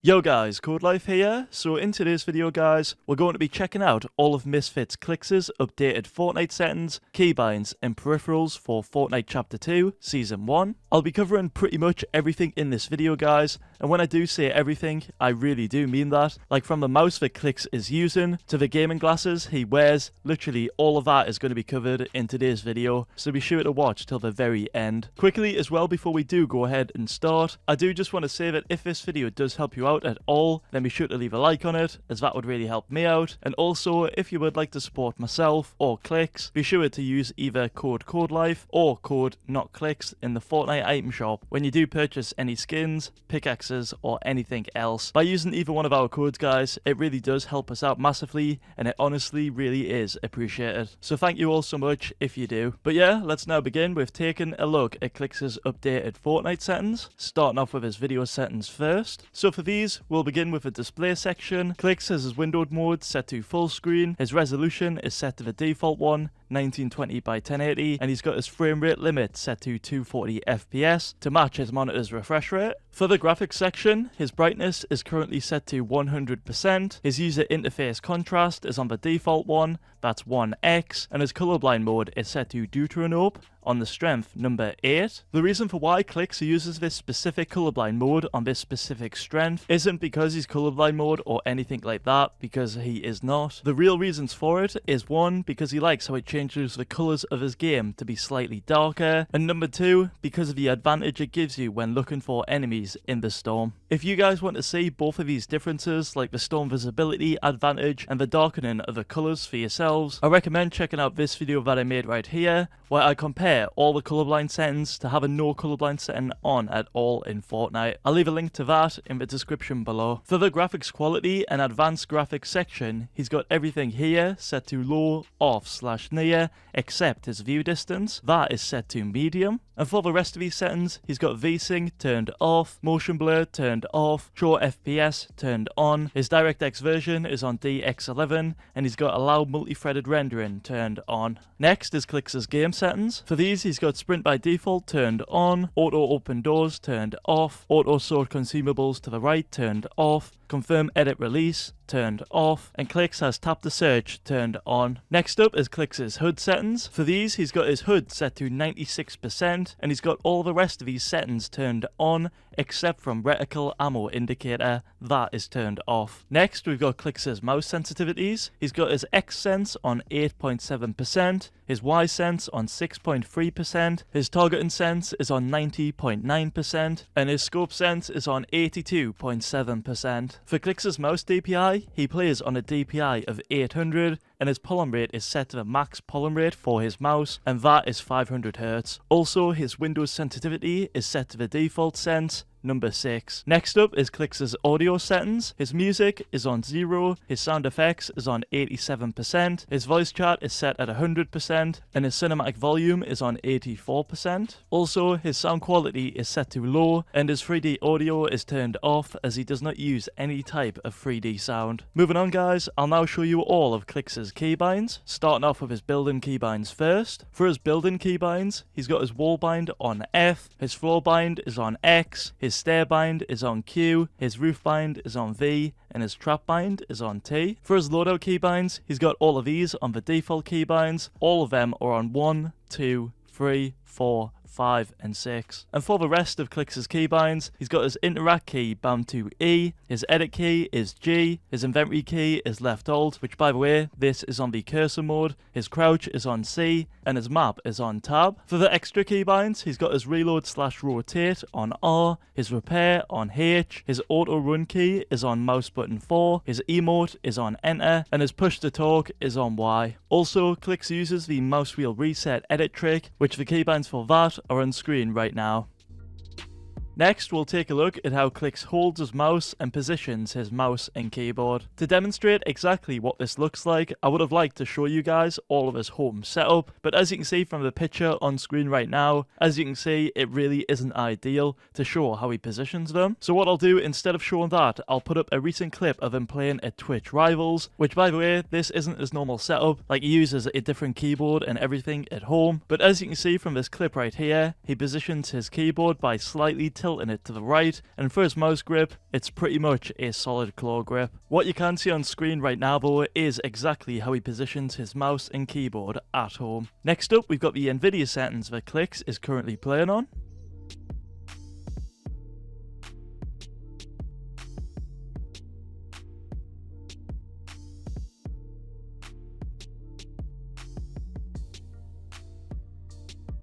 Yo guys, CodeLife here. So in today's video guys, we're going to be checking out all of Misfits Clix's updated Fortnite settings, keybinds and peripherals for Fortnite Chapter 2, Season 1. I'll be covering pretty much everything in this video guys, and when I do say everything, I really do mean that. Like from the mouse that Clix is using, to the gaming glasses he wears, literally all of that is going to be covered in today's video, so be sure to watch till the very end. Quickly as well before we do go ahead and start, I do just want to say that if this video does help you out at all, then be sure to leave a like on it, as that would really help me out. And also, if you would like to support myself or Clix, be sure to use either code CodeLife or code NotClix in the Fortnite item shop when you do purchase any skins, pickaxes, or anything else. By using either one of our codes guys, it really does help us out massively, and it honestly really is appreciated. So thank you all so much if you do. But yeah, let's now begin with taking a look at Clix's updated Fortnite settings, starting off with his video settings first. So for these, we'll begin with the display section. Clix has his windowed mode set to full screen, his resolution is set to the default one, 1920 by 1080, and he's got his frame rate limit set to 240 FPS to match his monitor's refresh rate. For the graphics section, his brightness is currently set to 100%, his user interface contrast is on the default one, that's 1x, and his colorblind mode is set to Deuteranope on the strength number 8. The reason for why Clix uses this specific colorblind mode on this specific strength isn't because he's colorblind mode or anything like that, because he is not. The real reasons for it is one, because he likes how it changes the colors of his game to be slightly darker, and number two, because of the advantage it gives you when looking for enemies in the storm. If you guys want to see both of these differences, like the storm visibility advantage and the darkening of the colors for yourselves, I recommend checking out this video that I made right here, where I compare all the colorblind settings to having no colorblind setting on at all in Fortnite. I'll leave a link to that in the description below. For the graphics quality and advanced graphics section, he's got everything here set to low, off/near, except his view distance. That is set to medium. And for the rest of these settings, he's got VSync turned off, motion blur turned off, show FPS turned on, his DirectX version is on DX11, and he's got allow multi-threaded rendering turned on. Next is Clix's game settings. For these, he's got sprint by default turned on, auto open doors turned off, auto sort consumables to the right turned off, confirm edit release turned off, and Clix has tap to search turned on. Next up is Clix's HUD settings. For these, he's got his HUD set to 96%, and he's got all the rest of these settings turned on, except from reticle ammo indicator, that is turned off. Next, we've got Clix's mouse sensitivities. He's got his X sense on 8.7%, his Y sense on 6.3%, his targeting sense is on 90.9%, and his scope sense is on 82.7%. For Clix's mouse DPI, he plays on a DPI of 800, and his pollen rate is set to the max pollen rate for his mouse, and that is 500 Hz. Also, his Windows sensitivity is set to the default sense, number 6. Next up is Clix's audio settings. His music is on 0, his sound effects is on 87%, his voice chat is set at 100%, and his cinematic volume is on 84%. Also, his sound quality is set to low, and his 3D audio is turned off as he does not use any type of 3D sound. Moving on guys, I'll now show you all of Clix's keybinds, starting off with his build-in keybinds first. For his build-in keybinds, he's got his wall bind on F, his floor bind is on X, his stair bind is on Q, his roof bind is on V, and his trap bind is on T. For his loadout keybinds, he's got all of these on the default keybinds. All of them are on 1, 2, 3, 4, 5, and 6. And for the rest of Clix's keybinds, he's got his interact key bound to E, his edit key is G, his inventory key is left alt, which by the way, this is on the cursor mode, his crouch is on C, and his map is on tab. For the extra keybinds, he's got his reload/rotate on R, his repair on H, his auto run key is on mouse button 4, his emote is on enter, and his push to talk is on Y. Also, Clix uses the mouse wheel reset edit trick, which the keybinds for that are on screen right now. Next, we'll take a look at how Clix holds his mouse and positions his mouse and keyboard. To demonstrate exactly what this looks like, I would have liked to show you guys all of his home setup, but as you can see from the picture on screen right now, as you can see, it really isn't ideal to show how he positions them. So what I'll do, instead of showing that, I'll put up a recent clip of him playing at Twitch Rivals, which by the way, this isn't his normal setup, like he uses a different keyboard and everything at home, but as you can see from this clip right here, he positions his keyboard by slightly tilting tilting it to the right, and for his mouse grip, it's pretty much a solid claw grip. What you can see on screen right now though is exactly how he positions his mouse and keyboard at home. Next up, we've got the Nvidia settings that Clix is currently playing on.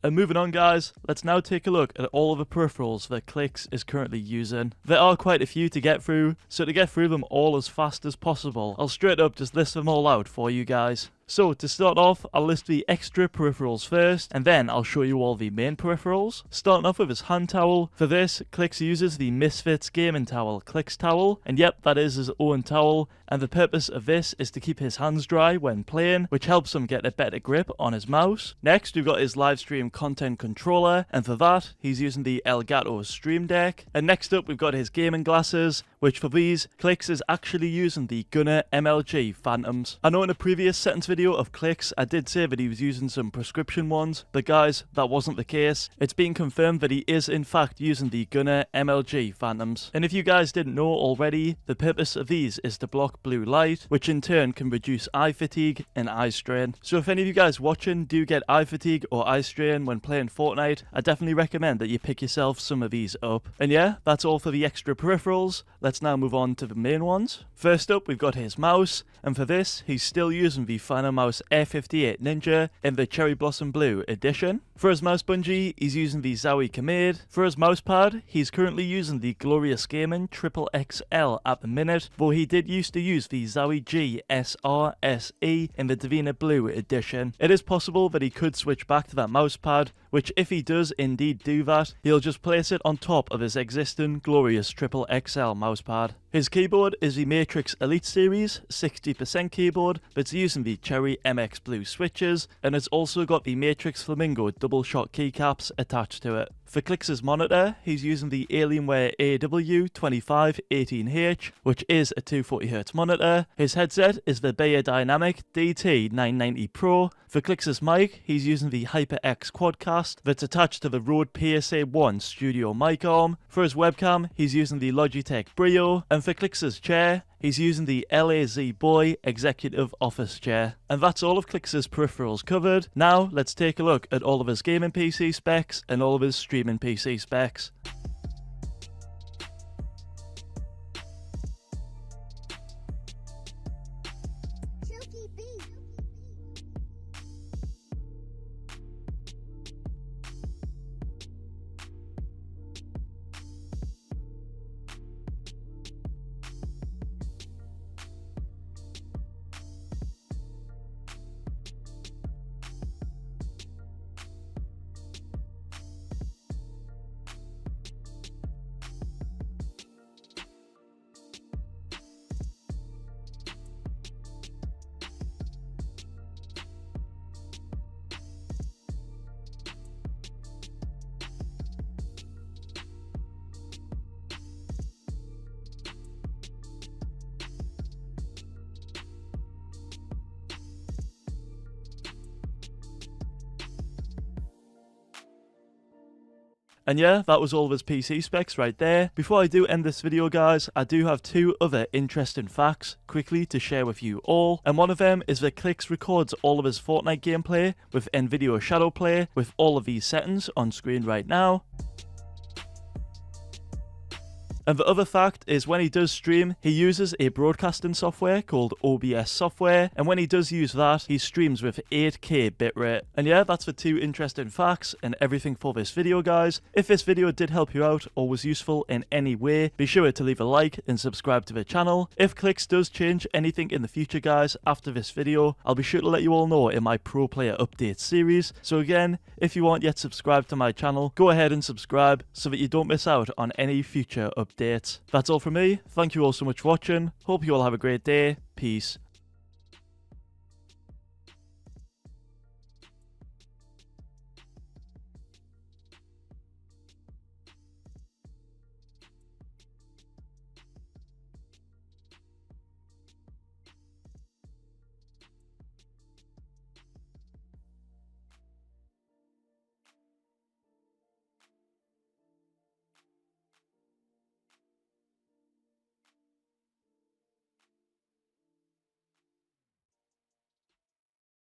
And moving on guys, let's now take a look at all of the peripherals that Clix is currently using. There are quite a few to get through, so to get through them all as fast as possible, I'll straight up just list them all out for you guys. So to start off, I'll list the extra peripherals first, and then I'll show you all the main peripherals. Starting off with his hand towel. For this, Clix uses the Misfits gaming towel, Clix Towel, and yep, that is his own towel, and the purpose of this is to keep his hands dry when playing, which helps him get a better grip on his mouse. Next, we've got his live stream content controller, and for that, he's using the Elgato Stream Deck. And next up, we've got his gaming glasses, which for these, Clix is actually using the Gunnar MLG Phantoms. I know in a previous settings video of Clix, I did say that he was using some prescription ones, but guys, that wasn't the case. It's been confirmed that he is in fact using the Gunnar MLG Phantoms. And if you guys didn't know already, the purpose of these is to block blue light, which in turn can reduce eye fatigue and eye strain. So if any of you guys watching do get eye fatigue or eye strain when playing Fortnite, I definitely recommend that you pick yourself some of these up. And yeah, that's all for the extra peripherals. Let's now move on to the main ones. First up, we've got his mouse, and for this, he's still using the Finalmouse Air 58 Ninja in the Cherry Blossom Blue edition. For his mouse bungee, he's using the Zowie Kamade. For his mousepad, he's currently using the Glorious Gaming Triple XL at the minute, though he did used to use the Zowie G SR SE in the Divina Blue edition. It is possible that he could switch back to that mousepad, which if he does indeed do that, he'll just place it on top of his existing Glorious Triple XL mousepad. His keyboard is the Matrix Elite Series 60% keyboard that's using the Cherry MX Blue switches, and it's also got the Matrix Flamingo double shot keycaps attached to it. For Clix's monitor, he's using the Alienware AW2518H, which is a 240Hz monitor. His headset is the Beyerdynamic DT990 Pro. For Clix's mic, he's using the HyperX Quadcast that's attached to the Rode PSA-1 Studio mic arm. For his webcam, he's using the Logitech Brio. And for Clix's chair, he's using the LAZ Boy Executive Office Chair. And that's all of Clix's peripherals covered. Now, let's take a look at all of his gaming PC specs and all of his streaming PC specs. And yeah, that was all of his PC specs right there. Before I do end this video guys, I do have two other interesting facts quickly to share with you all. And one of them is that Clix records all of his Fortnite gameplay with NVIDIA Shadowplay with all of these settings on screen right now. And the other fact is when he does stream, he uses a broadcasting software called OBS software, and when he does use that, he streams with 8K bitrate. And yeah, that's the two interesting facts and everything for this video guys. If this video did help you out or was useful in any way, be sure to leave a like and subscribe to the channel. If Clix does change anything in the future guys after this video, I'll be sure to let you all know in my Pro Player Update series. So again, if you aren't yet subscribed to my channel, go ahead and subscribe so that you don't miss out on any future updates. That's all from me. Thank you all so much for watching. Hope you all have a great day. Peace.